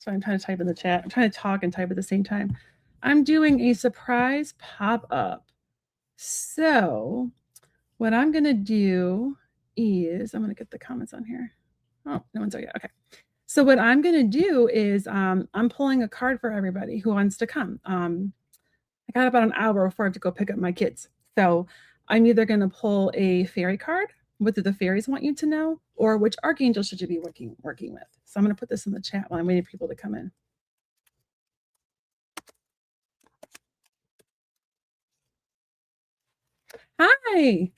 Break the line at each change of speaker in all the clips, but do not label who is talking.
So I'm trying to type in the chat. I'm trying to talk and type at the same time. I'm doing a surprise pop-up. So what I'm going to do is, I'm going to get the comments on here. Oh, no one's there yet. Okay. So what I'm going to do is I'm pulling a card for everybody who wants to come. I got about an hour before I have to go pick up my kids. So I'm either going to pull a fairy card, what do the fairies want you to know, or which archangel should you be working with. So I'm going to put this in the chat while I'm waiting for people to come in. Hi.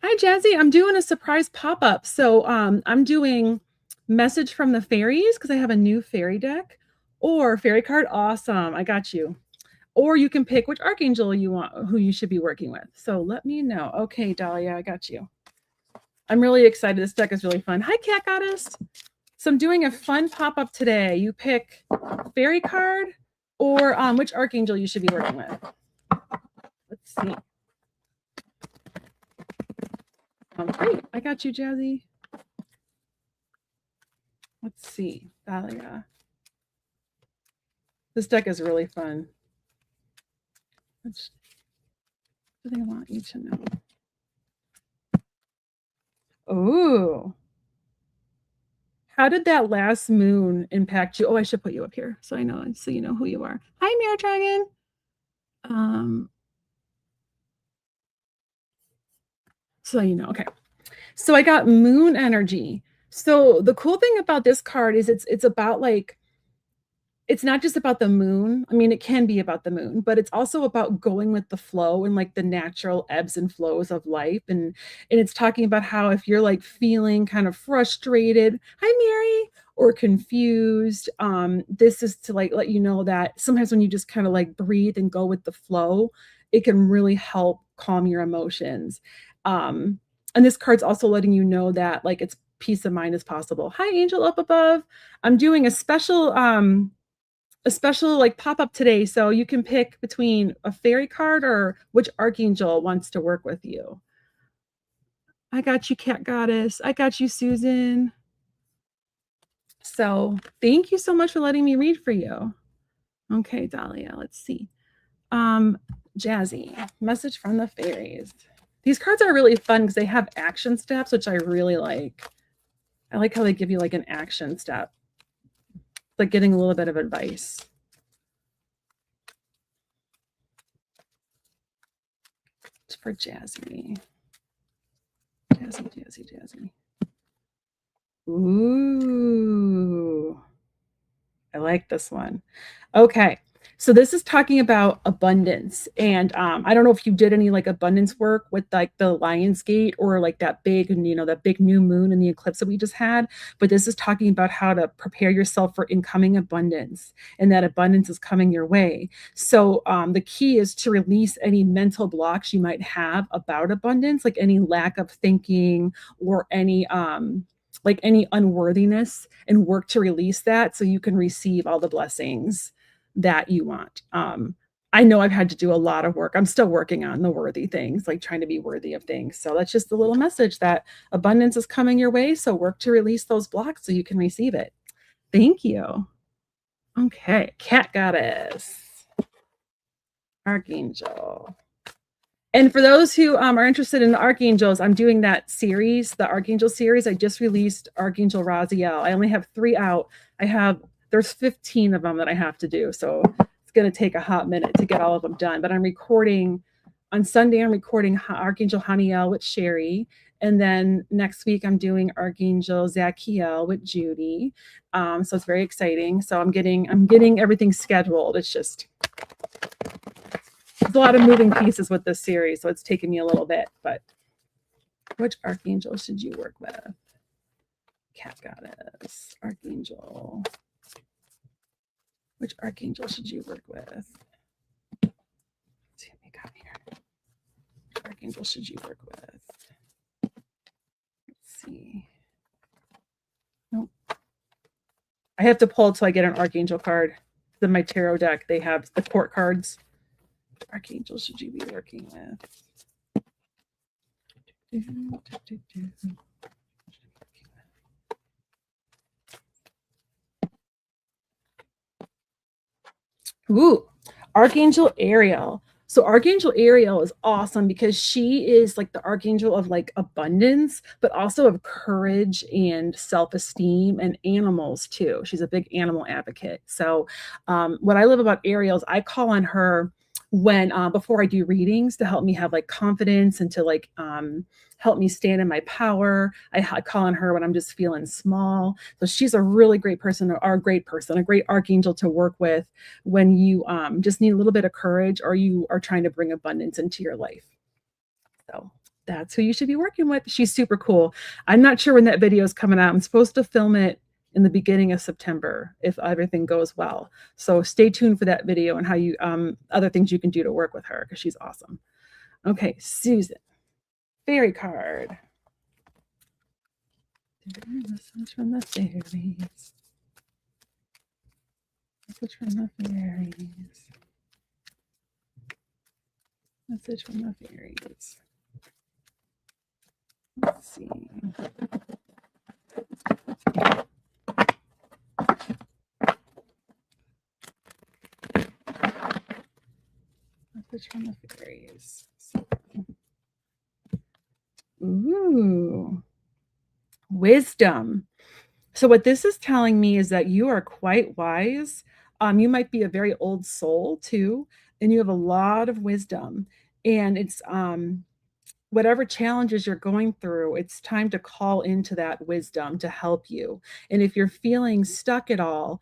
Hi, Jazzy. I'm doing a surprise pop-up. So I'm doing message from the fairies because I have a new fairy deck, or fairy card. Awesome. I got you. Or you can pick which archangel you want, who you should be working with. So let me know. Okay, Dahlia, I got you. I'm really excited. This deck is really fun. Hi, Cat Goddess. So I'm doing a fun pop-up today. You pick fairy card or which archangel you should be working with. Let's see. Great. I got you, Jazzy. Let's see. Dahlia. This deck is really fun. Which do they want you to know? Oh. How did that last moon impact you? Oh, I should put you up here so I know, so you know who you are. Hi, Mirror Dragon. So you know, okay. So I got moon energy. So the cool thing about this card is it's about like, it's not just about the moon. I mean, it can be about the moon, but it's also about going with the flow and like the natural ebbs and flows of life. And it's talking about how if you're like feeling kind of frustrated, hi Mary, or confused, this is to like let you know that sometimes when you just kind of like breathe and go with the flow, it can really help calm your emotions. And this card's also letting you know that like it's peace of mind is possible. Hi Angel up above. I'm doing a special like pop-up today, so you can pick between a fairy card or which archangel wants to work with you. I got you, Cat Goddess. I got you, Susan. So thank you so much for letting me read for you. Okay, Dahlia, let's see. Jazzy, message from the fairies. These cards are really fun because they have action steps, which I really like. I like how they give you like an action step, like getting a little bit of advice. It's for Jazzy. Jazzy. Ooh, I like this one. Okay, so this is talking about abundance, and I don't know if you did any like abundance work with like the Lion's Gate or like that big, that big new moon and the eclipse that we just had, but this is talking about how to prepare yourself for incoming abundance, and that abundance is coming your way. So the key is to release any mental blocks you might have about abundance, like any lack of thinking or any like any unworthiness, and work to release that so you can receive all the blessings that you want. I know I've had to do a lot of work. I'm still working on the worthy things, like trying to be worthy of things. So that's just a little message that abundance is coming your way. So work to release those blocks so you can receive it. Thank you. Okay, Cat Goddess, Archangel. And for those who are interested in the archangels, I'm doing that series, the Archangel series. I just released Archangel Raziel. I only have 3 out. There's 15 of them that I have to do. So it's going to take a hot minute to get all of them done. But I'm recording on Sunday, I'm recording Archangel Haniel with Sherry. And then next week, I'm doing Archangel Zachiel with Judy. So it's very exciting. So I'm getting everything scheduled. It's just, there's a lot of moving pieces with this series, so it's taken me a little bit. But which archangel should you work with? Cat Goddess, Archangel. Which archangel should you work with? Let's see what we got here. Which archangel should you work with? Let's see. Nope. I have to pull till I get an archangel card. In my tarot deck, they have the court cards. Which archangel should you be working with? Ooh, Archangel Ariel. So Archangel Ariel is awesome because she is like the archangel of like abundance, but also of courage and self-esteem and animals too. She's a big animal advocate. So what I love about Ariel is I call on her when before I do readings to help me have like confidence and to like help me stand in my power. I call on her when I'm just feeling small. So she's a really great person, or a great person, a great archangel to work with when you just need a little bit of courage or you are trying to bring abundance into your life. So that's who you should be working with. She's super cool. I'm not sure when that video is coming out. I'm supposed to film it in the beginning of September if everything goes well. So stay tuned for that video and how you other things you can do to work with her because she's awesome. Okay, Susan, fairy card. Message from the fairies. Message from the fairies. Message from the fairies. Let's see. Message from the fairies. Ooh, wisdom. So what this is telling me is that you are quite wise. You might be a very old soul too, and you have a lot of wisdom. And it's whatever challenges you're going through, it's time to call into that wisdom to help you. And if you're feeling stuck at all,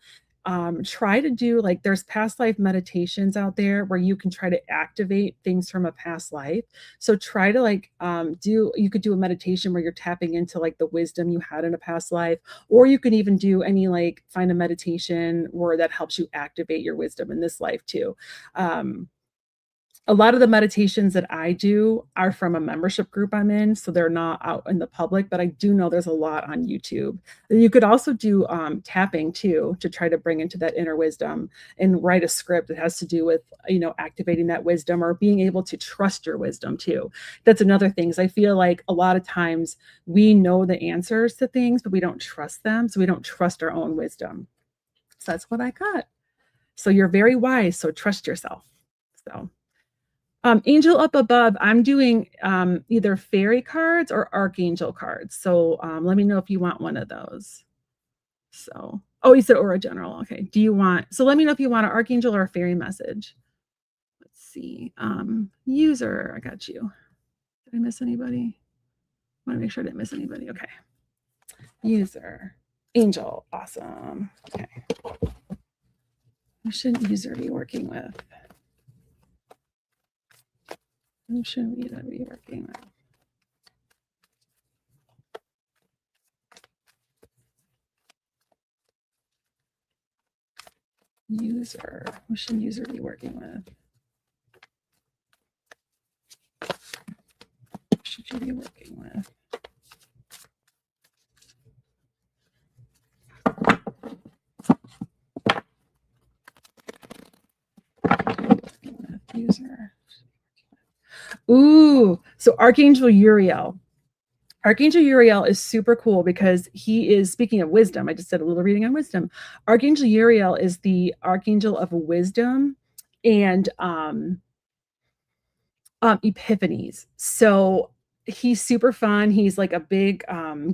try to do like there's past life meditations out there where you can try to activate things from a past life. So try to like do you could do a meditation where you're tapping into like the wisdom you had in a past life, or you can even do any like find a meditation where that helps you activate your wisdom in this life too. Um, a lot of the meditations that I do are from a membership group I'm in, so they're not out in the public, but I do know there's a lot on YouTube. You could also do tapping too to try to bring into that inner wisdom and write a script that has to do with, you know, activating that wisdom or being able to trust your wisdom too. That's another thing. Is I feel like a lot of times we know the answers to things, but we don't trust them. So we don't trust our own wisdom. So that's what I got. So you're very wise. So trust yourself. So. Angel up above, I'm doing either fairy cards or archangel cards. So let me know if you want one of those. So, oh, you said aura general. Okay. Do you want, so let me know if you want an archangel or a fairy message. Let's see. User, I got you. Did I miss anybody? I want to make sure I didn't miss anybody. Okay. User, angel, awesome. Okay. Who should user be working with? Who should we be working with? User. Who should user be working with? Who should you be working with? User. Ooh, so Archangel Uriel. Archangel Uriel is super cool because he is, speaking of wisdom, I just did a little reading on wisdom. Archangel Uriel is the archangel of wisdom and epiphanies. So he's super fun. He's like a big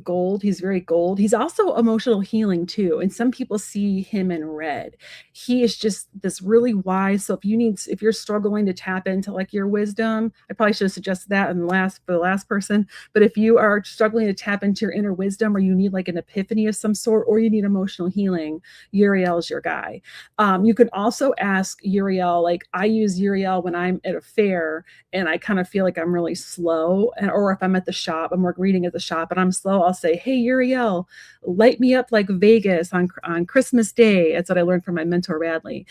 gold. He's very gold. He's also emotional healing too. And some people see him in red. He is just this really wise. So if you're struggling to tap into like your wisdom, I probably should have suggested that in for the last person. But if you are struggling to tap into your inner wisdom, or you need like an epiphany of some sort, or you need emotional healing, Uriel is your guy. You can also ask Uriel, like I use Uriel when I'm at a fair and I kind of feel like I'm really slow, or if I'm at the shop, I'm reading at the shop and I'm slow, I'll say, "Hey Uriel, light me up like Vegas on Christmas Day." That's what I learned from my mentor Radley.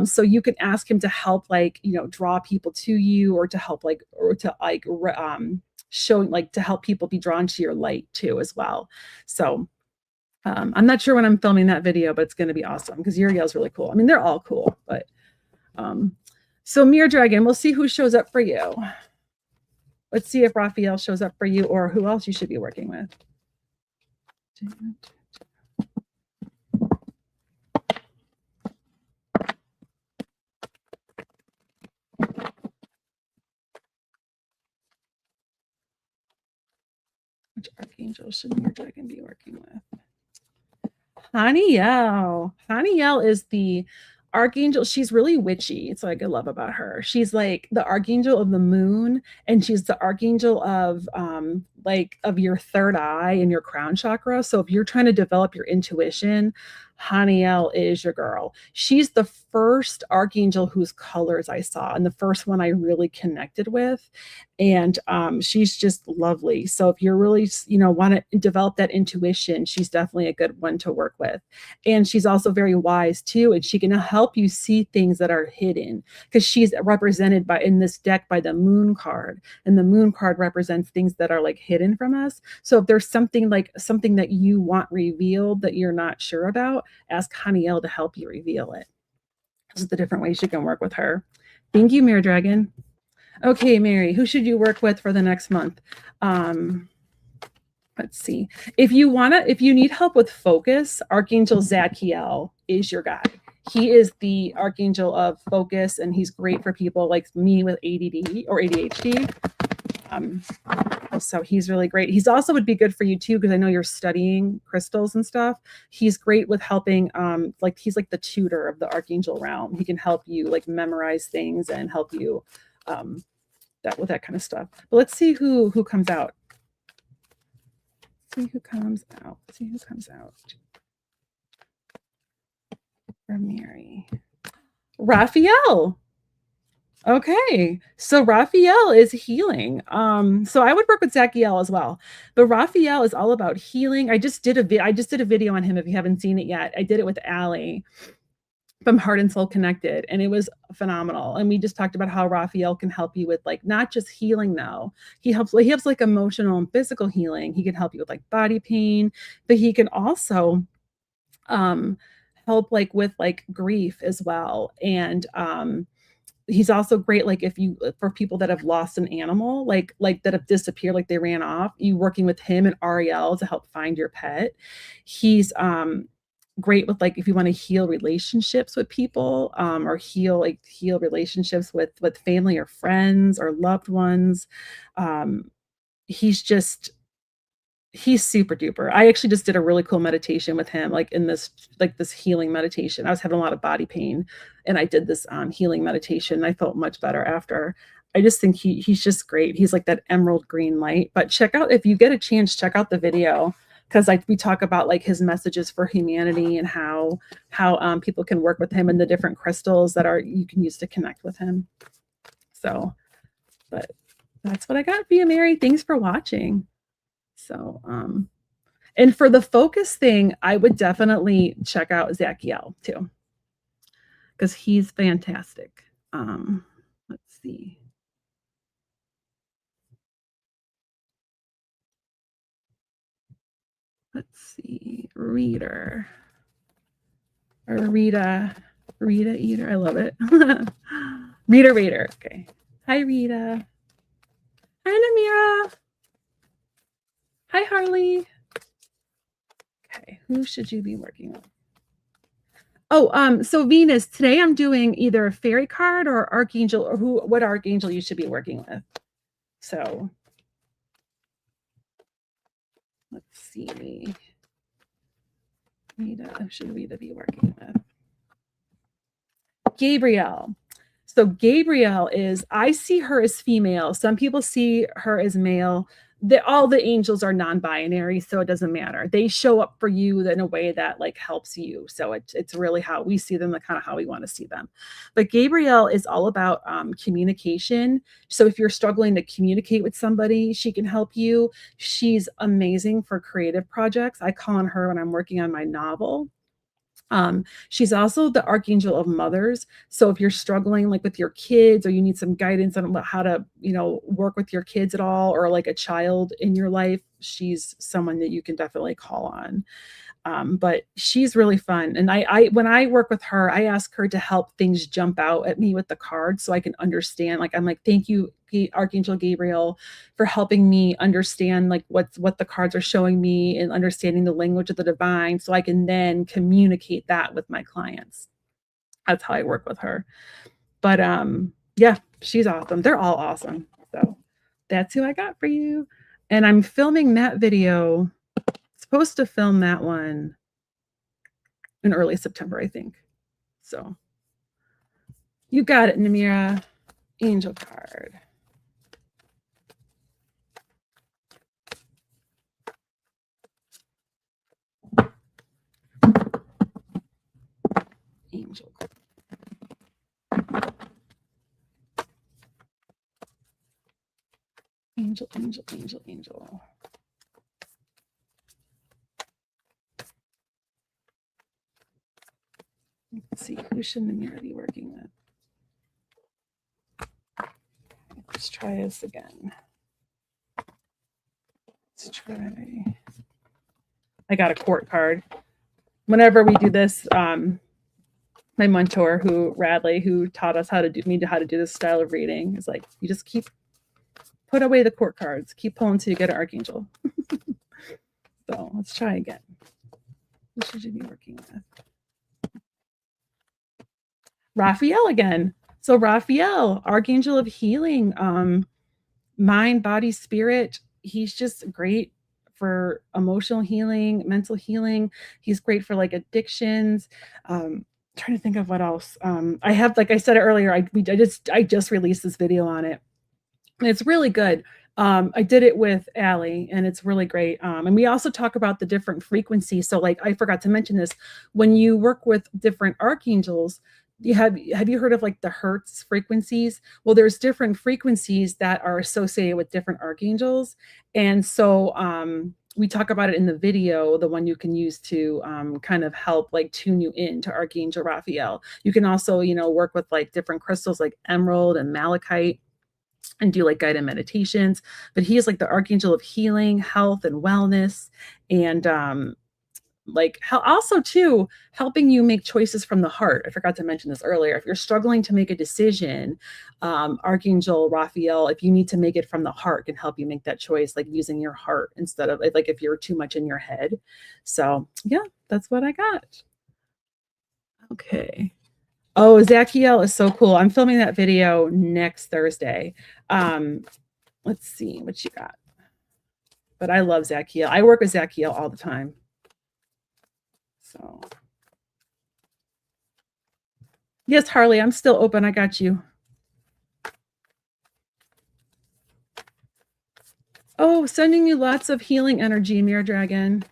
So you can ask him to help, like, you know, draw people to you, or to help like, or to like showing, like, to help people be drawn to your light too as well. So I'm not sure when I'm filming that video, but it's going to be awesome because Uriel's really cool. I mean, they're all cool, but so Mirror Dragon, we'll see who shows up for you. Let's see if Raphael shows up for you, or who else you should be working with. Which archangel should your dragon be working with? Haniel. Haniel is the archangel. She's really witchy. It's like I love about her. She's like the archangel of the moon, and she's the archangel of like of your third eye and your crown chakra. So if you're trying to develop your intuition, Haniel is your girl. She's the first archangel whose colors I saw, and the first one I really connected with. And she's just lovely. So if you're really, want to develop that intuition, she's definitely a good one to work with. And she's also very wise too, and she can help you see things that are hidden, because she's represented by in this deck by the moon card, and the moon card represents things that are like hidden from us. So if there's something that you want revealed that you're not sure about, ask Haniel to help you reveal it. This is the different ways you can work with her. Thank you, Mirror Dragon. Okay, Mary, who should you work with for the next month? Let's see. If you need help with focus, Archangel Zadkiel is your guy. He is the archangel of focus, and he's great for people like me with ADD or ADHD. So he's really great. He's also would be good for you too, because I know you're studying crystals and stuff. He's great with helping, like he's like the tutor of the archangel realm. He can help you like memorize things and help you with that kind of stuff. But let's see who comes out. See who comes out. See who comes out. For Mary. Raphael. Okay, so Raphael is healing. So I would work with Zachiel as well, but Raphael is all about healing. I just did a video on him. If you haven't seen it yet, I did it with Allie from Heart and Soul Connected, and it was phenomenal. And we just talked about how Raphael can help you with like not just healing though. He helps like emotional and physical healing. He can help you with like body pain, but he can also help like with like grief as well. And he's also great like for people that have lost an animal, like that have disappeared, like they ran off, you working with him and Ariel to help find your pet. He's great with like if you want to heal relationships with people, or heal relationships with family or friends or loved ones. He's super duper. I actually just did a really cool meditation with him, like in this healing meditation. I was having a lot of body pain, and I did this healing meditation, and I felt much better after. I just think he's just great. He's like that emerald green light. But if you get a chance, check out the video, because we talk about like his messages for humanity and how people can work with him and the different crystals that you can use to connect with him. So, but that's what I got for you, Mary. Thanks for watching. So, and for the focus thing, I would definitely check out Zachiel too, because he's fantastic. Let's see. Reader or Rita Eater. I love it. Reader. Okay. Hi, Rita. Hi, Namira. Hi, Harley. Okay, who should you be working with? Oh, so Venus, today I'm doing either a fairy card or archangel, or what archangel you should be working with. So let's see. Rita, should Rita be working with? Gabrielle. So Gabrielle I see her as female. Some people see her as male. All the angels are non-binary, so it doesn't matter. They show up for you in a way that like helps you. So it's really how we see them, the kind of how we want to see them. But Gabrielle is all about communication. So if you're struggling to communicate with somebody, she can help you. She's amazing for creative projects. I call on her when I'm working on my novel. She's also the archangel of mothers. So if you're struggling like with your kids, or you need some guidance on how to, work with your kids at all, or like a child in your life, she's someone that you can definitely call on. But she's really fun. And when I work with her, I ask her to help things jump out at me with the cards so I can understand. Like, I'm like, thank you, Archangel Gabriel, for helping me understand like what the cards are showing me, and understanding the language of the divine, so I can then communicate that with my clients. That's how I work with her. But yeah, she's awesome. They're all awesome. So that's who I got for you. And I'm filming that video, supposed to film that one in early September, I think. So you got it, Namira. Angel card. Angel card. Angel, angel, angel, angel. Let's see, who should Namira be working with? Let's try this again. Let's try. I got a court card. Whenever we do this, my mentor, Radley, who taught us how to do this style of reading, is like, you just put away the court cards, keep pulling till you get an archangel. So let's try again. Who should you be working with? Raphael again. So Raphael, Archangel of Healing, mind, body, spirit. He's just great for emotional healing, mental healing. He's great for like addictions. Trying to think of what else. I have, like I said earlier, I just released this video on it. And it's really good. I did it with Allie, and it's really great. And we also talk about the different frequencies. So, like, I forgot to mention this. When you work with different archangels, have you heard of like the Hertz frequencies? Well, there's different frequencies that are associated with different archangels, and so we talk about it in the video, the one you can use to kind of help like tune you in to Archangel Raphael. You can also, work with like different crystals like emerald and malachite and do like guided meditations. But he is like the Archangel of healing, health, and wellness. And like how also too helping you make choices from the heart. I forgot to mention this earlier. If you're struggling to make a decision, Archangel Raphael, if you need to make it from the heart, can help you make that choice, like using your heart instead of like if you're too much in your head. So yeah, that's what I got. Okay. Oh, Zachiel is so cool. I'm filming that video next Thursday. Let's see what you got. But I love Zachiel. I work with Zachiel all the time. So yes, Harley, I'm still open. I got you. Oh, sending you lots of healing energy, Mirror Dragon.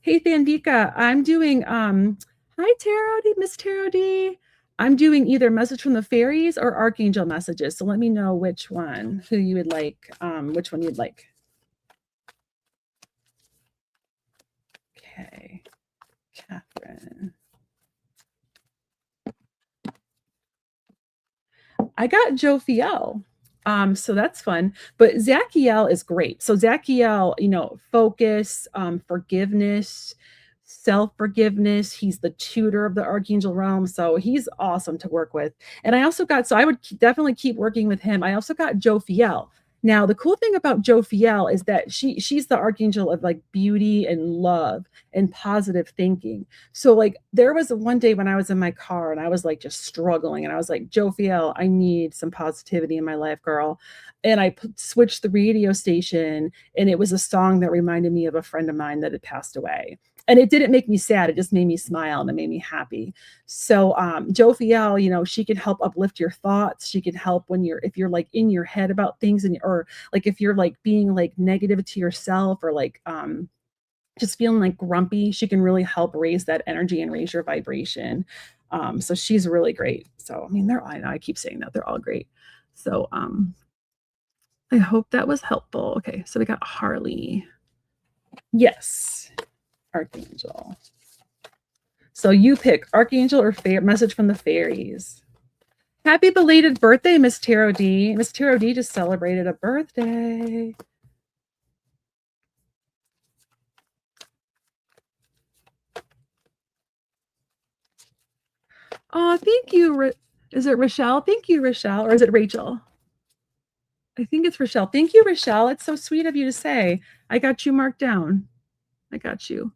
Hey, Thandika, I'm doing, hi, Tarot D, Miss Tarot D. I'm doing either message from the fairies or archangel messages. So let me know which one, who you would like, which one you'd like. Okay, Catherine. I got Jophiel. So that's fun. But Zachiel is great. So Zachiel, focus, forgiveness, self-forgiveness. He's the tutor of the Archangel realm. So he's awesome to work with. And I also got, so I would definitely keep working with him. I also got Jophiel. Now, the cool thing about Jophiel is that she's the archangel of like beauty and love and positive thinking. So like there was one day when I was in my car and I was like just struggling and I was like, Jophiel, I need some positivity in my life, girl. And I switched the radio station and it was a song that reminded me of a friend of mine that had passed away. And it didn't make me sad. It just made me smile and it made me happy. So Jophiel, she can help uplift your thoughts. She can help if you're like in your head about things or like if you're like being like negative to yourself or like just feeling like grumpy, she can really help raise that energy and raise your vibration. So she's really great. So I mean, I keep saying that they're all great. So I hope that was helpful. Okay, so we got Harley. Yes, Archangel. So you pick Archangel or message from the fairies. Happy belated birthday, Miss Tarot D. Miss Tarot D just celebrated a birthday. Oh, thank you. Is it Rochelle? Thank you, Rochelle. Or is it Rachel? I think it's Rochelle. Thank you, Rochelle. It's so sweet of you to say. I got you marked down. I got you.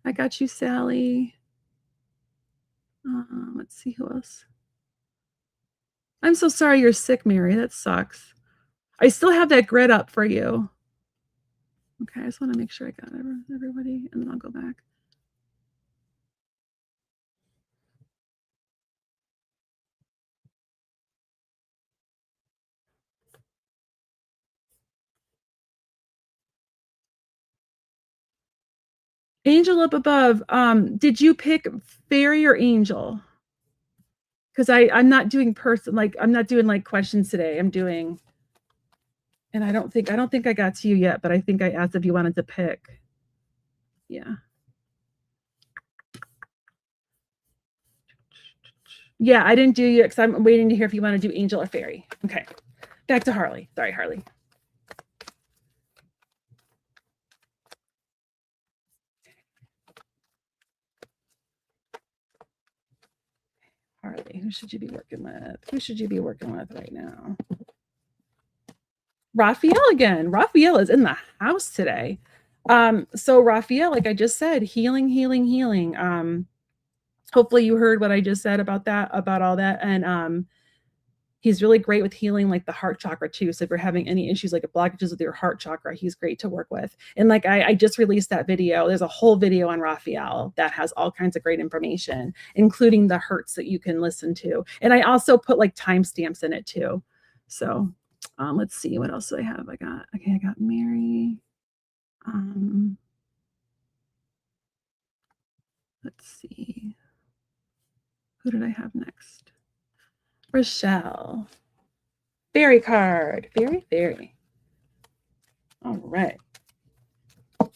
I got you, Sally. Let's see who else. I'm so sorry you're sick, Mary. That sucks. I still have that grid up for you. Okay, I just want to make sure I got everybody, and then I'll go back. Angel up above. Did you pick fairy or angel? Because I'm not doing I'm not doing like questions today. I'm doing, and I don't think I got to you yet, but I think I asked if you wanted to pick. Yeah. Yeah, I didn't do you because I'm waiting to hear if you want to do angel or fairy. Okay. Back to Harley. Sorry, Harley. Harley, who should you be working with? Who should you be working with right now? Raphael again. Raphael is in the house today. So Raphael, like I just said, healing, healing, healing. Hopefully you heard what I just said about that, about all that. And he's really great with healing like the heart chakra too. So if you're having any issues like blockages with your heart chakra, he's great to work with. And like I just released that video. There's a whole video on Raphael that has all kinds of great information, including the hertz that you can listen to. And I also put like timestamps in it too. So let's see what else do I have. I got Mary. Let's see. Who did I have next? Rochelle. Fairy card. Fairy. All right. I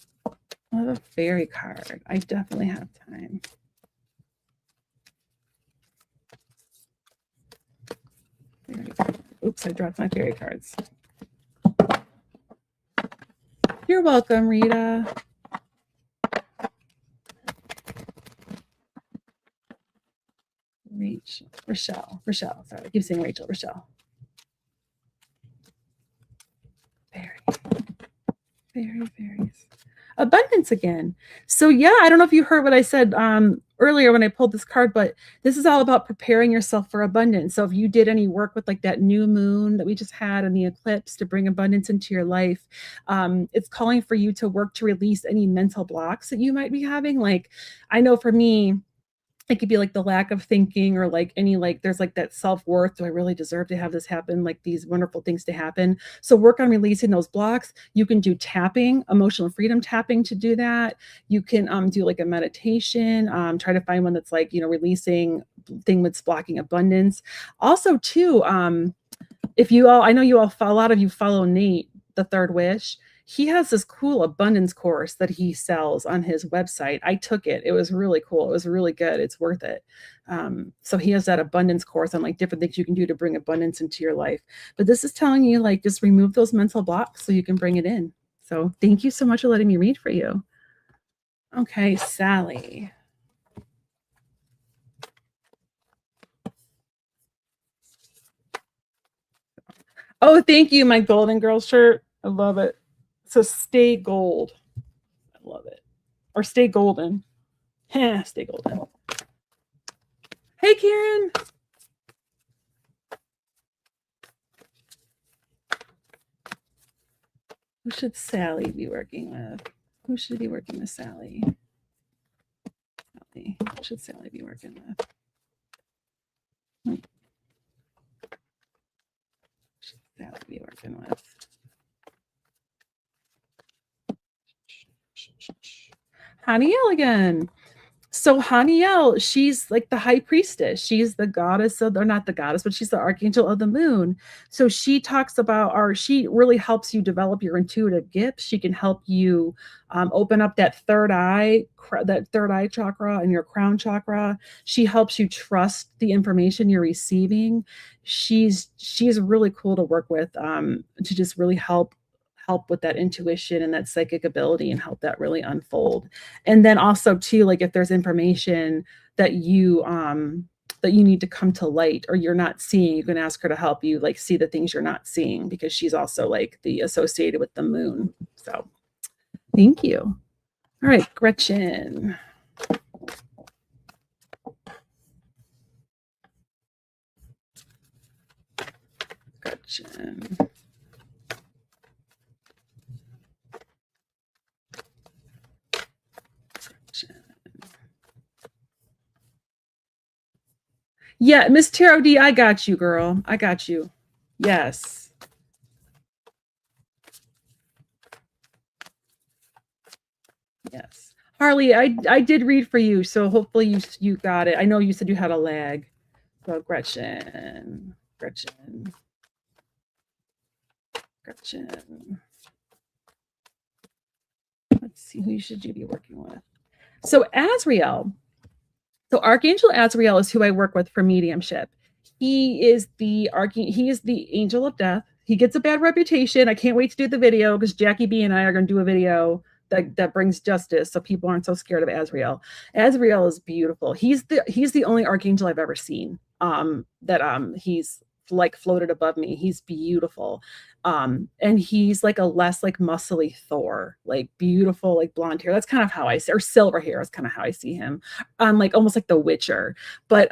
have a fairy card. I definitely have time. Oops, I dropped my fairy cards. You're welcome, Rita. Rochelle. Sorry, I keep saying Rachel. Rochelle. Fairies. Abundance again. So yeah, I don't know if you heard what I said earlier when I pulled this card, but this is all about preparing yourself for abundance. So if you did any work with like that new moon that we just had and the eclipse to bring abundance into your life, it's calling for you to work to release any mental blocks that you might be having. Like I know for me, it could be like the lack of thinking or like any like there's like that self-worth. Do I really deserve to have this happen? Like these wonderful things to happen. So work on releasing those blocks. You can do tapping, emotional freedom tapping to do that. You can do like a meditation, try to find one that's like, releasing thing that's blocking abundance. Also too, if you all, I know you all, a lot of you follow Nate, the Third Wish. He has this cool abundance course that he sells on his website. I took it. It was really cool. It was really good. It's worth it. So he has that abundance course on like different things you can do to bring abundance into your life. But this is telling you like just remove those mental blocks so you can bring it in. So thank you so much for letting me read for you. Okay, Sally. Oh, thank you, my Golden Girl shirt. I love it. So stay gold. I love it. Or stay golden. Stay golden. Hey, Karen. Who should Sally be working with? Who should be working with Sally? Who should Sally be working with? Who should Sally be working with? Haniel again. So Haniel, she's like the high priestess. She's the goddess of, or not the goddess, but she's the archangel of the moon. So she talks about, or she really helps you develop your intuitive gifts. She can help you open up that third eye chakra and your crown chakra. She helps you trust the information you're receiving. She's really cool to work with, to just really help with that intuition and that psychic ability and help that really unfold. And then also too, like if there's information that you need to come to light or you're not seeing, you can ask her to help you like see the things you're not seeing, because she's also like the associated with the moon. So thank you. All right, Gretchen. Yeah, Miss Tarot D, I got you, girl. I got you. Yes. Yes. Harley, I did read for you, so hopefully you got it. I know you said you had a lag. So Gretchen. Let's see who should you be working with. So Azrael. So Archangel Azrael is who I work with for mediumship. He is the angel of death. He gets a bad reputation. I can't wait to do the video because Jackie B and I are going to do a video that brings justice, so people aren't so scared of Azrael. Azrael is beautiful. He's the only archangel I've ever seen. That he's like floated above me. He's beautiful. And he's like a less like muscly Thor, like beautiful, like blonde hair. That's kind of how I see, or silver hair is kind of how I see him. Like almost like the Witcher. But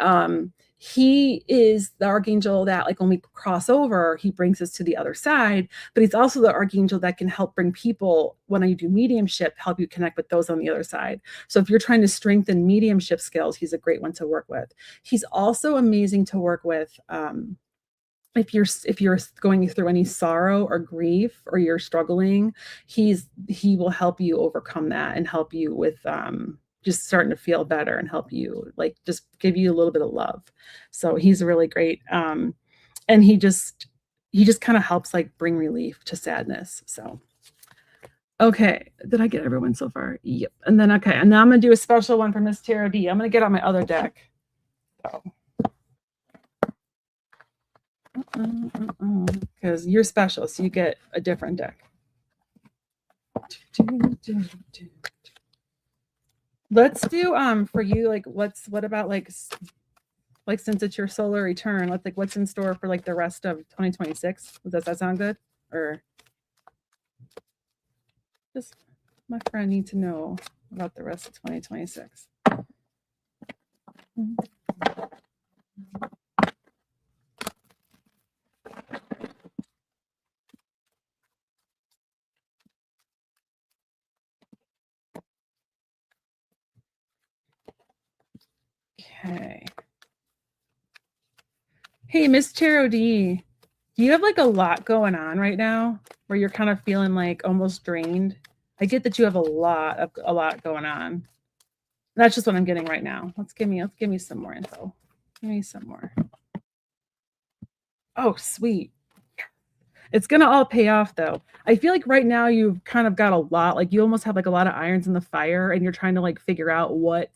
he is the archangel that like when we cross over, he brings us to the other side, but he's also the archangel that can help bring people when you do mediumship, help you connect with those on the other side. So if you're trying to strengthen mediumship skills, he's a great one to work with. He's also amazing to work with if you're going through any sorrow or grief or you're struggling, he will help you overcome that and help you with just starting to feel better and help you like just give you a little bit of love. So he's really great. And he just kind of helps like bring relief to sadness. So okay, did I get everyone so far? Yep. And then okay, and now I'm gonna do a special one for Miss Tara D. I'm gonna get on my other deck. So because you're special, so you get a different deck. Let's do for you like what about like since it's your solar return, let's like what's in store for like the rest of 2026? Does that sound good? Or just my friend need to know about the rest of 2026. Okay. Hey, Miss Tarot D, do you have like a lot going on right now where you're kind of feeling like almost drained? I get that you have a lot going on. That's just what I'm getting right now. Let's give me some more info. Give me some more. Oh, sweet. It's gonna all pay off though. I feel like right now you've kind of got a lot, like you almost have like a lot of irons in the fire and you're trying to like figure out what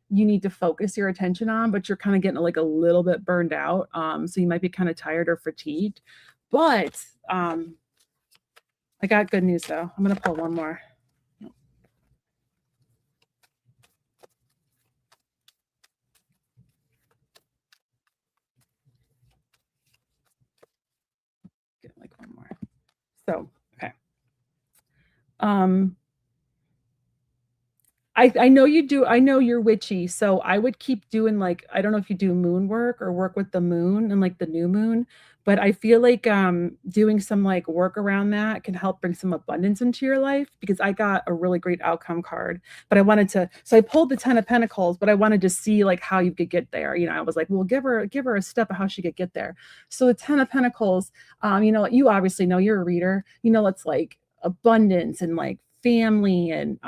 you need to focus your attention on, but you're kind of getting like a little bit burned out. So you might be kind of tired or fatigued. But I got good news though. I'm gonna pull one more. Get like one more. So okay. I know you do. I know you're witchy, so I would keep doing like I don't know if you do moon work or work with the moon and like the new moon, but I feel like doing some like work around that can help bring some abundance into your life because I got a really great outcome card. But I wanted to, so I pulled the 10 of Pentacles, but I wanted to see like how you could get there. You know, I was like, well, give her a step of how she could get there. So the 10 of Pentacles, you know, you obviously know you're a reader. You know, it's like abundance and like family and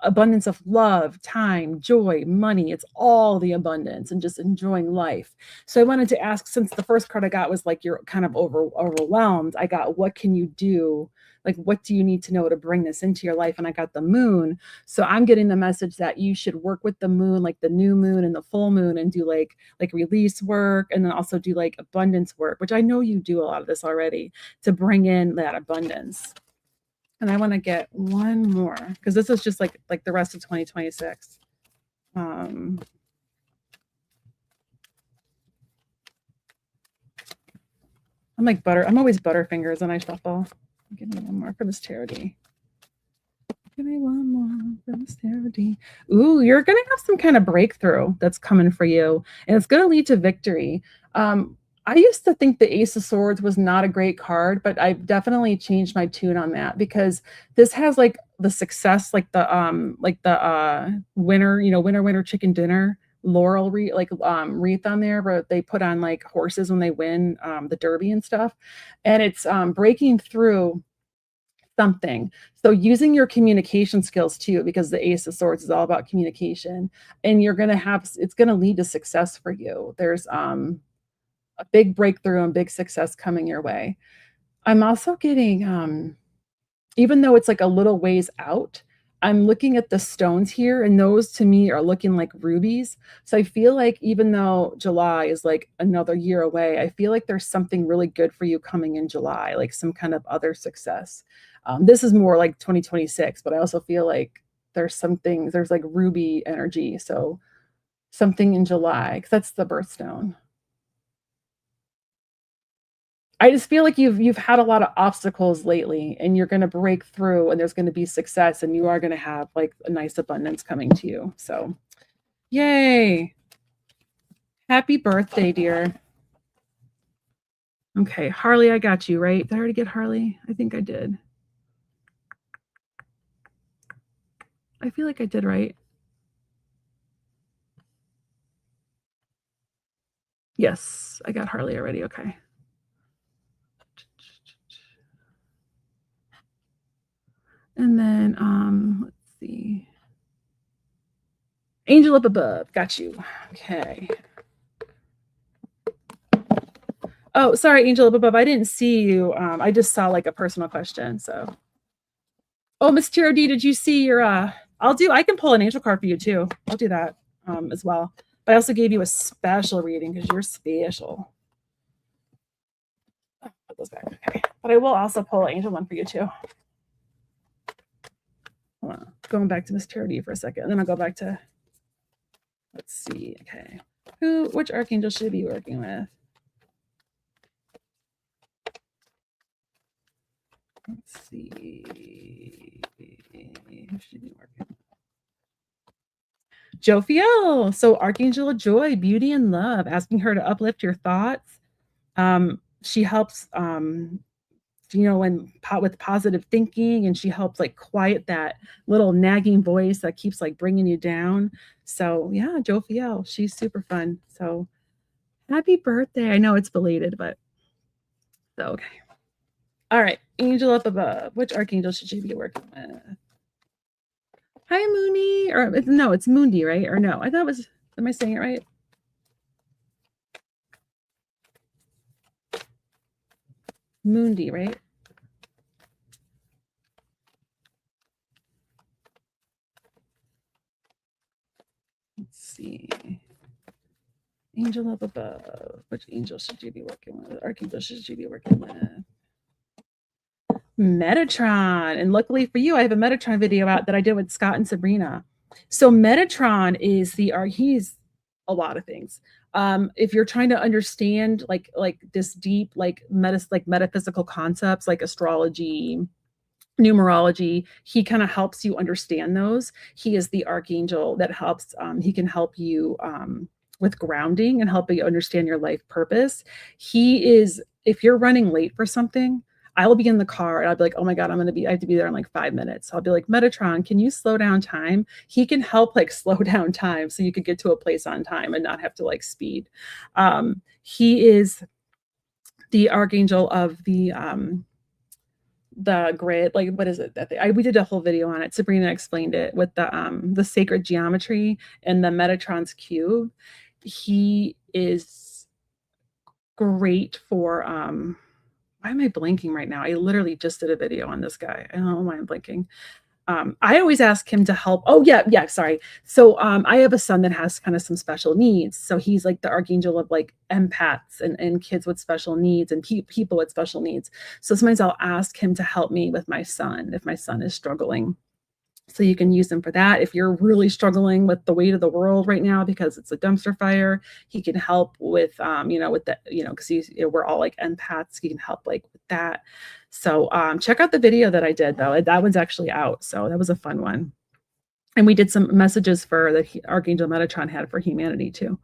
abundance of love, time, joy, money. It's all the abundance and just enjoying life. So I wanted to ask, since the first card I got was like you're kind of overwhelmed, I got what can you do? Like what do you need to know to bring this into your life? And I got the moon. So I'm getting the message that you should work with the moon, like the new moon and the full moon, and do like release work and then also do like abundance work, which I know you do a lot of this already to bring in that abundance. And I want to get one more because this is just like the rest of 2026. I'm like butter. I'm always butterfingers when I shuffle. Give me one more for this charity. Give me one more for this charity. Ooh, you're gonna have some kind of breakthrough that's coming for you, and it's gonna lead to victory. I used to think the Ace of Swords was not a great card, but I've definitely changed my tune on that because this has like the success, like the winner, you know, winner chicken dinner, laurel wreath, like, wreath on there where they put on, like, horses when they win, the derby and stuff, and it's, breaking through something. So using your communication skills too, because the Ace of Swords is all about communication, and you're gonna have it's gonna lead to success for you. There's, a big breakthrough and big success coming your way. I'm also getting, even though it's like a little ways out, I'm looking at the stones here, and those to me are looking like rubies. So I feel like even though July is like another year away, I feel like there's something really good for you coming in July, like some kind of other success. This is more like 2026, but I also feel like there's some things, there's like ruby energy. So something in July, because that's the birthstone. I just feel like you've had a lot of obstacles lately, and you're gonna break through, and there's gonna be success, and you are gonna have, like, a nice abundance coming to you, so yay. Happy birthday, dear. Okay, Harley, I got you, right? Did I already get Harley? I think I did. I feel like I did, right? Yes, I got Harley already, okay. And then, let's see. Angel up above, got you. Okay. Oh, sorry, Angel up above. I didn't see you. I just saw like a personal question. So, oh, Miss Tiro D, did you see your? I can pull an angel card for you too. I'll do that as well. But I also gave you a special reading because you're special. Oh, put those back. Okay. But I will also pull an angel one for you too. Hold on. Going back to Miss Tiro D for a second, and then I'll go back to. Let's see. Okay. Which archangel should I be working with? Let's see. Who should be working? Jophiel. So Archangel of Joy, Beauty and Love, asking her to uplift your thoughts. She helps, with positive thinking, and she helps like quiet that little nagging voice that keeps like bringing you down. So yeah, Jophiel, she's super fun. So happy birthday. I know it's belated, but so okay. All right, angel up above. Which archangel should you be working with? Hi, Mooney. Or no, it's Mundi, right? Or no, I thought it was. Am I saying it right? Mundi, right? Let's see. Angel up above. Which angel should you be working with? Archangel should you be working with? Metatron. And luckily for you, I have a Metatron video out that I did with Scott and Sabrina. So Metatron is he's a lot of things. If you're trying to understand like this deep like metaphysical concepts like astrology, numerology, he kind of helps you understand those. He is the archangel that helps. He can help you with grounding and help you understand your life purpose. He is, if you're running late for something, I will be in the car and I'll be like, oh my God, I have to be there in like 5 minutes. I'll be like, Metatron, can you slow down time? He can help like slow down time so you could get to a place on time and not have to like speed. He is the archangel of the grid, like what is it that we did a whole video on it. Sabrina explained it with the sacred geometry and the Metatron's cube. He is great for why am I blanking right now? I literally just did a video on this guy. I don't know why I'm blanking. I always ask him to help. Oh yeah, sorry. So I have a son that has kind of some special needs. So he's like the archangel of like empaths and kids with special needs and people with special needs. So sometimes I'll ask him to help me with my son if my son is struggling. So you can use him for that. If you're really struggling with the weight of the world right now because it's a dumpster fire, he can help with, with the, because we're all like empaths. He can help like with that. So check out the video that I did though. That one's actually out. So that was a fun one. And we did some messages for that Archangel Metatron had for humanity too.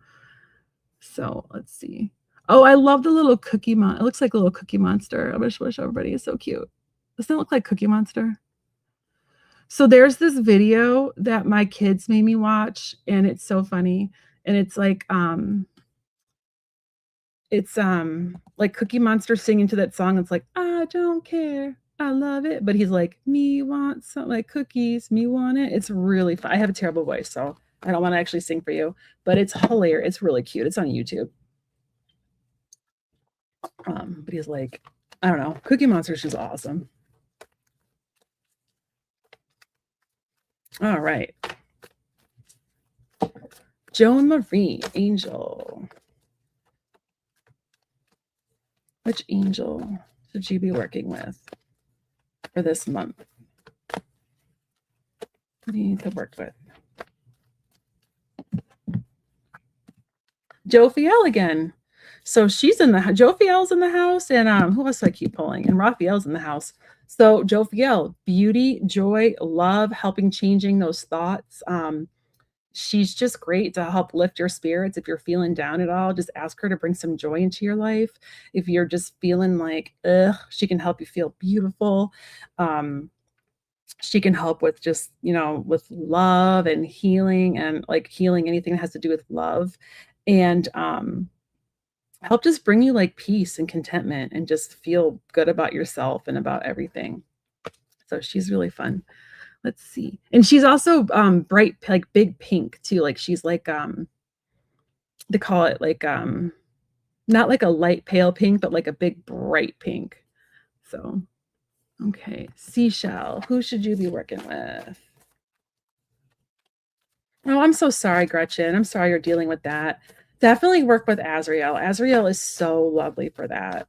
So let's see. Oh, I love the little cookie it looks like a little cookie monster. I wish everybody is so cute. Doesn't it look like Cookie Monster? So there's this video that my kids made me watch, and it's so funny. and like Cookie Monster singing to that song. It's like, "I don't care, I love it," but he's like, "Me want some like cookies, me want it." It's really fun. I have a terrible voice, so I don't wanna actually sing for you, but it's hilarious. It's really cute. It's on YouTube. But he's like, I don't know, Cookie Monster is just awesome. All right. Joan Marie, angel. Which angel should you be working with for this month? What do you need to work with? Jophiel again. So she's in the Jophiel's in the house, and who else do I keep pulling? And Raphael's in the house. So Jophiel, beauty, joy, love, helping changing those thoughts. She's just great to help lift your spirits. If you're feeling down at all, just ask her to bring some joy into your life. If you're just feeling like, ugh, she can help you feel beautiful. Um, she can help with just, with love and healing and like healing anything that has to do with love. And help just bring you like peace and contentment and just feel good about yourself and about everything. So she's really fun. Let's see. And she's also bright, like big pink too. Like she's like they call it like not like a light pale pink, but like a big bright pink. So okay. Seashell. Who should you be working with? Oh, I'm so sorry, Gretchen. I'm sorry you're dealing with that. Definitely work with Azrael. Azrael is so lovely for that.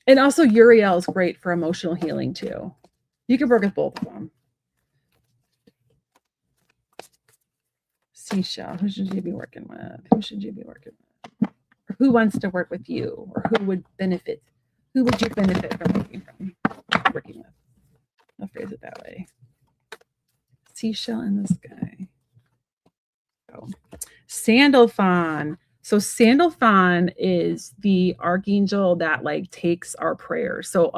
And also Uriel is great for emotional healing too. You can work with both of them. Seashell, who should you be working with? Who should you be working with? Or who wants to work with you? Or who would benefit? Who would you benefit from working with? I'll phrase it that way. Seashell in the sky. Oh. Sandalphon. So Sandalphon is the archangel that like takes our prayers. So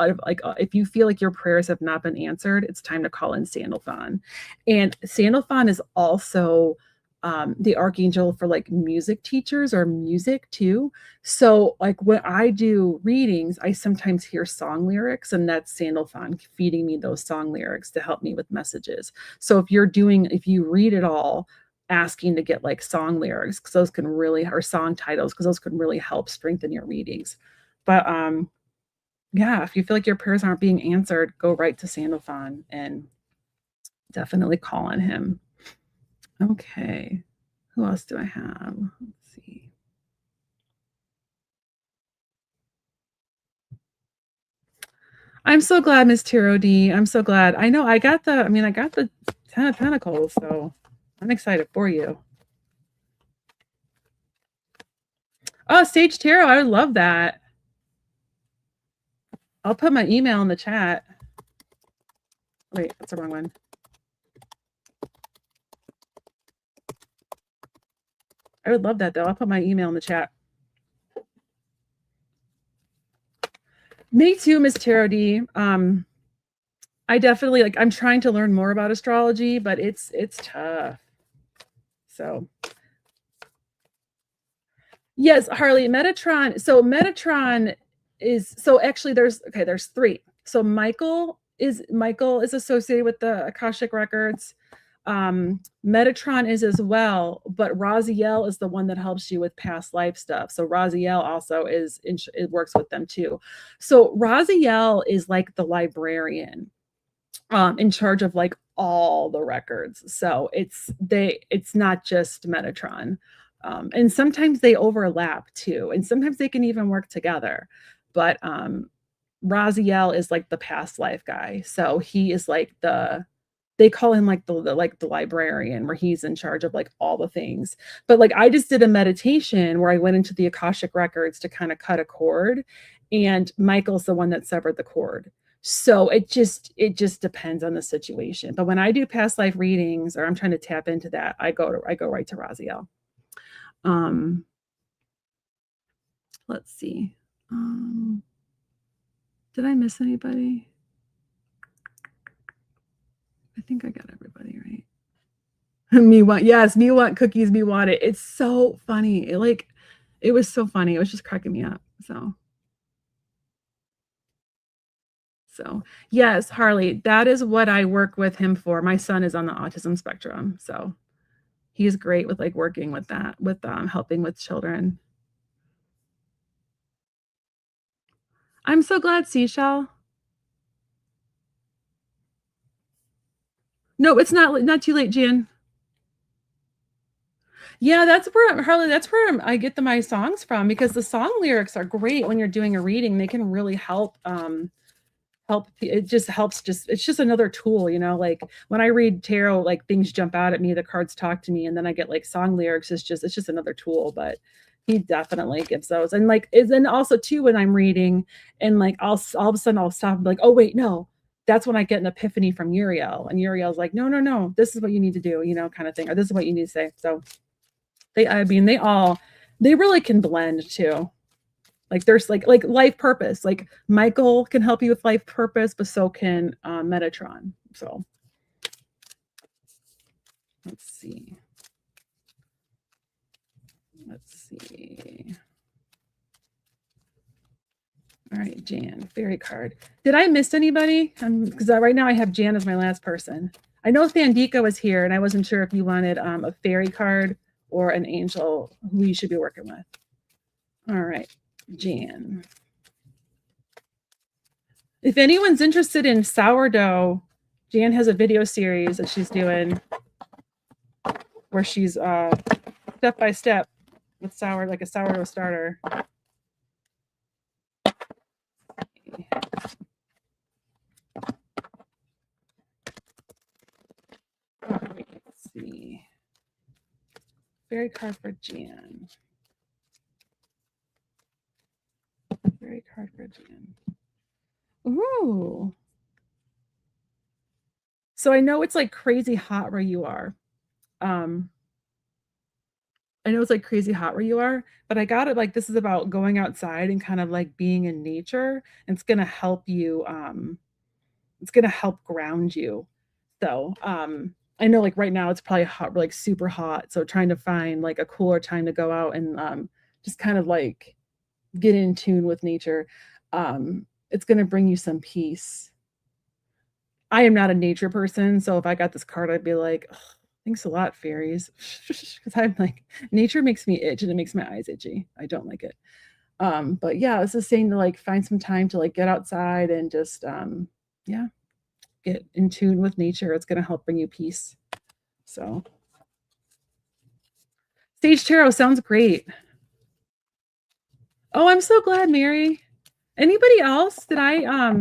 if you feel like your prayers have not been answered, it's time to call in Sandalphon. And Sandalphon is also the archangel for like music teachers or music too. So like when I do readings, I sometimes hear song lyrics, and that's Sandalphon feeding me those song lyrics to help me with messages. So if you read it all, asking to get like song lyrics, because those can really, or song titles, because those can really help strengthen your readings. But yeah, if you feel like your prayers aren't being answered, go right to Sandalphon and definitely call on him. Okay, who else do I have? Let's see. I'm so glad, Miss Tiro D. I'm so glad. I know I got the 10 of Pentacles, so I'm excited for you. Oh, Sage Tarot, I would love that. I'll put my email in the chat. Wait, that's the wrong one. I would love that though. I'll put my email in the chat. Me too, Miss Tarot D. I definitely I'm trying to learn more about astrology, but it's tough. So yes, Harley, Metatron. So Metatron is actually there's three. So Michael is associated with the Akashic records. Metatron is as well, but Raziel is the one that helps you with past life stuff. So Raziel also it works with them too. So Raziel is like the librarian in charge of like all the records. So it's not just Metatron. And sometimes they overlap too, and sometimes they can even work together. But Raziel is like the past life guy. So he is like they call him like the librarian, where he's in charge of like all the things. But like I just did a meditation where I went into the Akashic records to kind of cut a cord, and Michael's the one that severed the cord. So it just depends on the situation. But when I do past life readings, or I'm trying to tap into that, I go right to Raziel. Let's see. Did I miss anybody? I think I got everybody right. Me want yes, me want cookies, me want it. It's so funny. It was so funny. It was just cracking me up. So yes, Harley, that is what I work with him for. My son is on the autism spectrum, so he's great with like working with that, with helping with children. I'm so glad, Seashell. No, it's not too late, Jan. Yeah, that's where Harley, that's where I get my songs from because the song lyrics are great when you're doing a reading. They can really help it just helps just it's just another tool, like when I read tarot, like things jump out at me, the cards talk to me, and then I get like song lyrics. It's just another tool, but he definitely gives those. And like is and also too when I'm reading and like all of a sudden I'll stop and be like, oh wait, no. That's when I get an epiphany from Uriel. And Uriel's like, no, no, no, this is what you need to do, kind of thing. Or this is what you need to say. So I mean, they really can blend too. Like there's like life purpose. Like Michael can help you with life purpose, but so can Metatron. So let's see. Let's see. All right, Jan, fairy card. Did I miss anybody? Because right now I have Jan as my last person. I know Thandika was here, and I wasn't sure if you wanted a fairy card or an angel who you should be working with. All right, Jan. If anyone's interested in sourdough, Jan has a video series that she's doing where she's step by step with like a sourdough starter. Let's see. Fairy card for Jan. Fairy card for Jan. Ooh. So I know it's like crazy hot where you are. I know it's like crazy hot where you are, but I got it like this is about going outside and kind of like being in nature. And it's gonna help you, it's gonna help ground you. So I know like right now it's probably hot, like super hot. So trying to find like a cooler time to go out and just kind of like get in tune with nature. It's gonna bring you some peace. I am not a nature person, so if I got this card, I'd be like, thanks a lot, fairies. Because I'm like, nature makes me itch and it makes my eyes itchy. I don't like it. But yeah, it's just saying to like find some time to like get outside and just yeah, get in tune with nature. It's gonna help bring you peace. So Sage Tarot sounds great. Oh, I'm so glad, Mary. Anybody else? Did I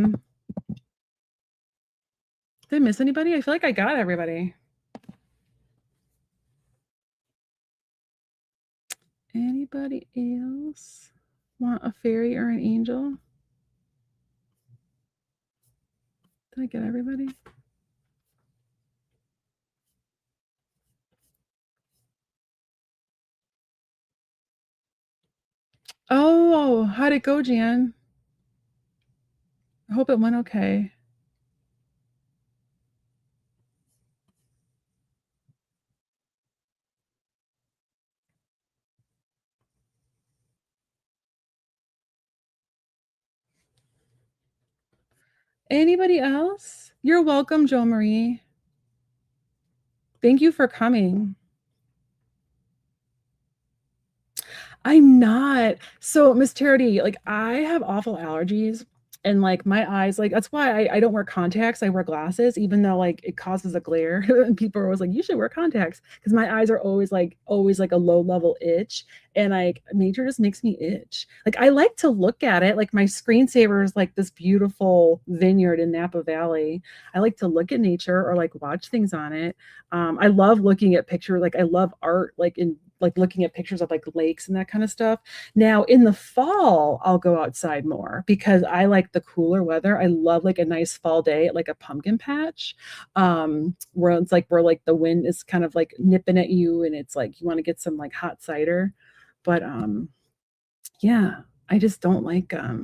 miss anybody? I feel like I got everybody. Anybody else want a fairy or an angel? Did I get everybody? Oh, how'd it go, Jan? I hope it went okay. Anybody else? You're welcome, Jo Marie. Thank you for coming. I'm not. So, Miss Charity, like I have awful allergies and like my eyes, like that's why I don't wear contacts. I wear glasses, even though like it causes a glare. And people are always like, you should wear contacts because my eyes are always like a low level itch. And like nature just makes me itch. Like I like to look at it. Like my screensaver is like this beautiful vineyard in Napa Valley. I like to look at nature or like watch things on it. I love looking at pictures. Like I love art, like in like looking at pictures of like lakes and that kind of stuff. Now in the fall, I'll go outside more because I like the cooler weather. I love like a nice fall day at like a pumpkin patch, where it's like where like the wind is kind of like nipping at you and it's like you want to get some like hot cider. But yeah, I just don't like I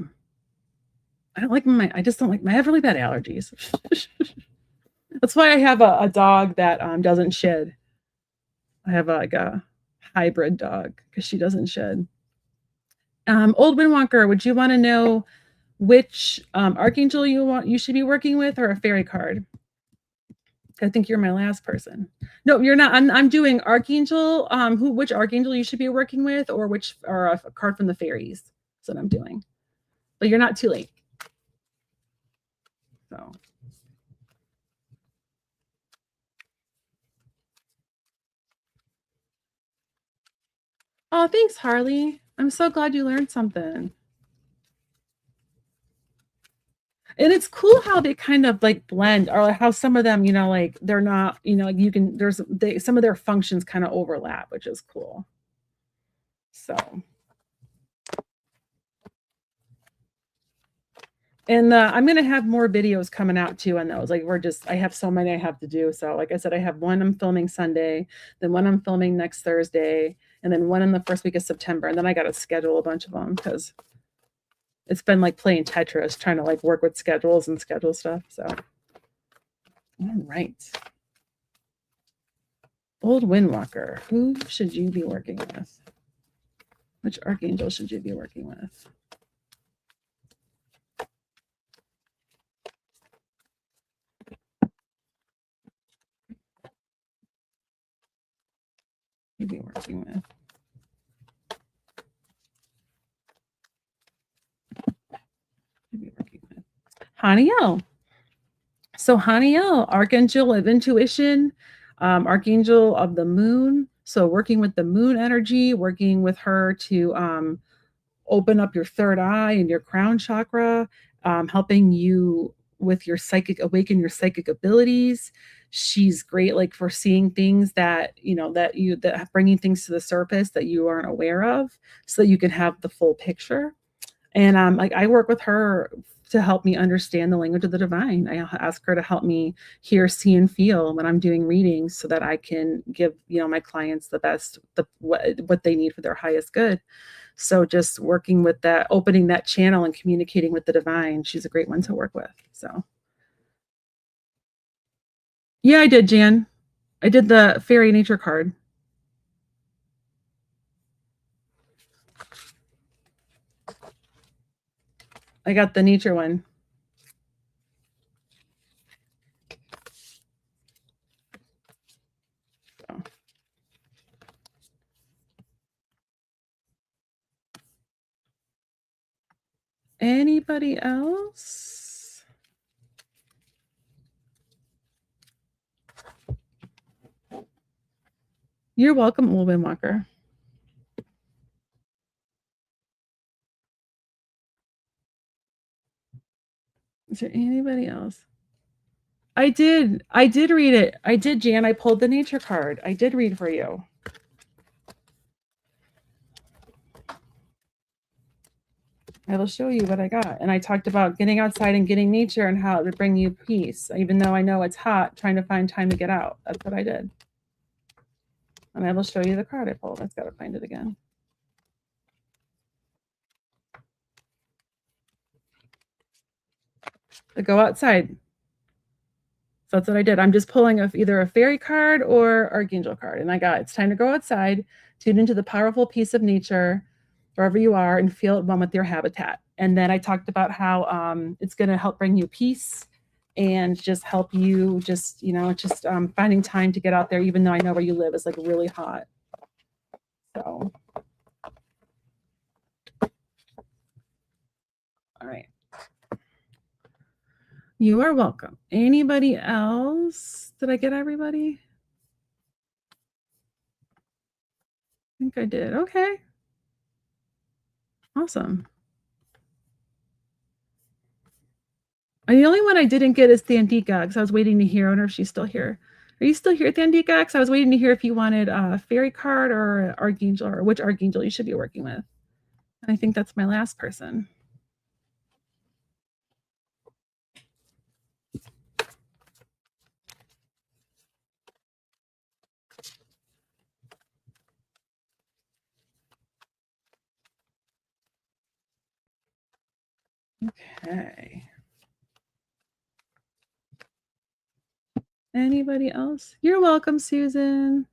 just don't like I have really bad allergies. That's why I have a dog that doesn't shed. I have like a hybrid dog because she doesn't shed. Old Windwalker, would you want to know which archangel you should be working with, or a fairy card? I think you're my last person. No, you're not. I'm doing archangel. Which archangel you should be working with, or a card from the fairies. That's what I'm doing. But you're not too late. So. Oh, thanks, Harley. I'm so glad you learned something. And it's cool how they kind of like blend, or like how some of them, like they're not, like you can, some of their functions kind of overlap, which is cool. So, and I'm going to have more videos coming out too on those. Like I have so many I have to do. So, like I said, I have one I'm filming Sunday, then one I'm filming next Thursday, and then one in the first week of September. And then I got to schedule a bunch of them because it's been like playing Tetris, trying to like work with schedules and schedule stuff. So, all right. Old Windwalker, who should you be working with? Which archangel should you be working with? You be working with. You be working with. Haniel. So Haniel, archangel of intuition, archangel of the moon. So working with the moon energy, working with her to open up your third eye and your crown chakra, helping you with your awaken your psychic abilities. She's great, like for seeing things that bringing things to the surface that you aren't aware of, so that you can have the full picture. And like I work with her to help me understand the language of the divine. I ask her to help me hear, see, and feel when I'm doing readings, so that I can give my clients the best, what they need for their highest good. So just working with that, opening that channel and communicating with the divine, she's a great one to work with. So yeah, I did, Jan. I did the fairy nature card. I got the nature one. So. Anybody else? You're welcome, Old Windwalker. Is there anybody else? I did. I did read it. I did, Jan. I pulled the nature card. I did read for you. I will show you what I got. And I talked about getting outside and getting nature and how it would bring you peace. Even though I know it's hot, trying to find time to get out. That's what I did. And I will show you the card I pulled. I've got to find it again. To go outside. So that's what I did. I'm just pulling either a fairy card or archangel card. And I got, it's time to go outside, tune into the powerful peace of nature, wherever you are, and feel at one with your habitat. And then I talked about how it's going to help bring you peace and just help you finding time to get out there, even though I know where you live is like really hot. So, all right. You are welcome. Anybody else? Did I get everybody? I think I did. Okay. Awesome. And the only one I didn't get is Thandika, because I was waiting to hear. I wonder if she's still here. Are you still here, Thandika? Because I was waiting to hear if you wanted a fairy card or archangel, or which archangel you should be working with. And I think that's my last person. Okay. Anybody else? You're welcome, Susan.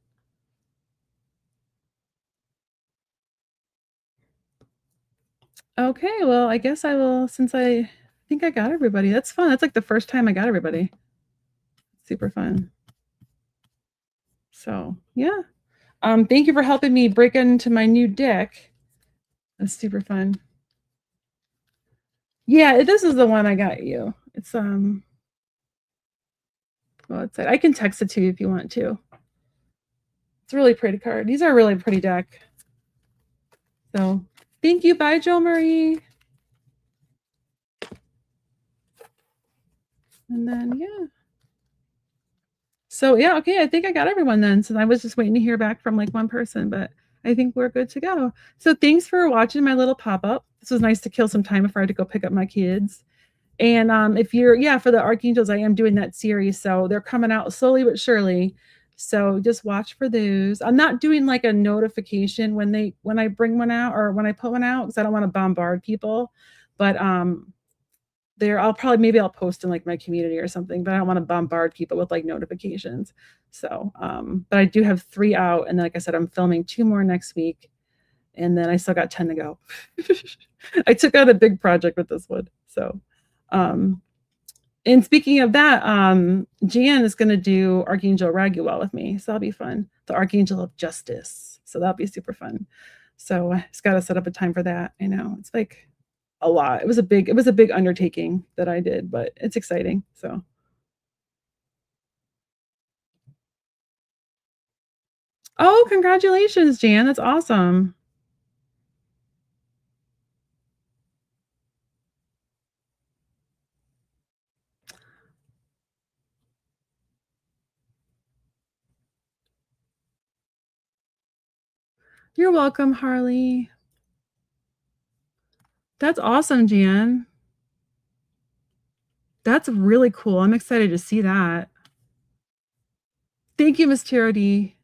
Okay, well, I guess I will since I think I got everybody. That's fun. That's like the first time I got everybody. Super fun. So, yeah. Thank you for helping me break into my new deck. That's super fun. Yeah, this is the one I got you. It's well, it's I can text it to you if you want to. It's a really pretty card. These are a really pretty deck. So, thank you. Bye, Joe Marie. And then yeah. So yeah, okay, I think I got everyone then. So I was just waiting to hear back from like one person, but I think we're good to go. So thanks for watching my little pop-up. This was nice to kill some time before I had to go pick up my kids. And if you're yeah, for the Archangels, I am doing that series. So they're coming out slowly but surely. So just watch for those. I'm not doing like a notification when I bring one out or when I put one out because I don't want to bombard people. But there I'll probably maybe I'll post in like my community or something, but I don't want to bombard people with like notifications. So but I do have 3 out, and then, like I said, I'm filming 2 more next week, and then I still got 10 to go. I took out a big project with this one. So um and speaking of that, Jan is going to do Archangel Raguel with me, so that'll be fun. The Archangel of Justice, so that'll be super fun. So I just got to set up a time for that. I know it's like a lot. It was a big undertaking that I did, but it's exciting. So, oh, congratulations, Jan. That's awesome. You're welcome, Harley. That's awesome, Jan. That's really cool. I'm excited to see that. Thank you, Miss Charity.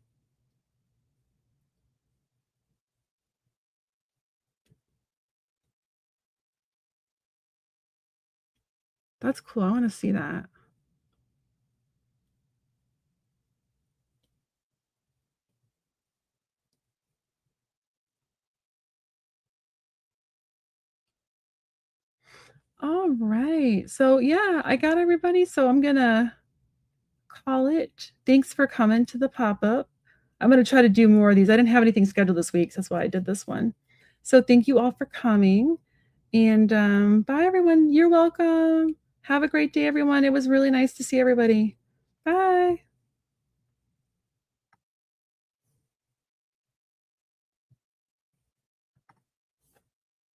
That's cool. I want to see that. All right. So, yeah, I got everybody. So, I'm going to call it. Thanks for coming to the pop up. I'm going to try to do more of these. I didn't have anything scheduled this week. So that's why I did this one. So, thank you all for coming. And bye, everyone. You're welcome. Have a great day, everyone. It was really nice to see everybody. Bye.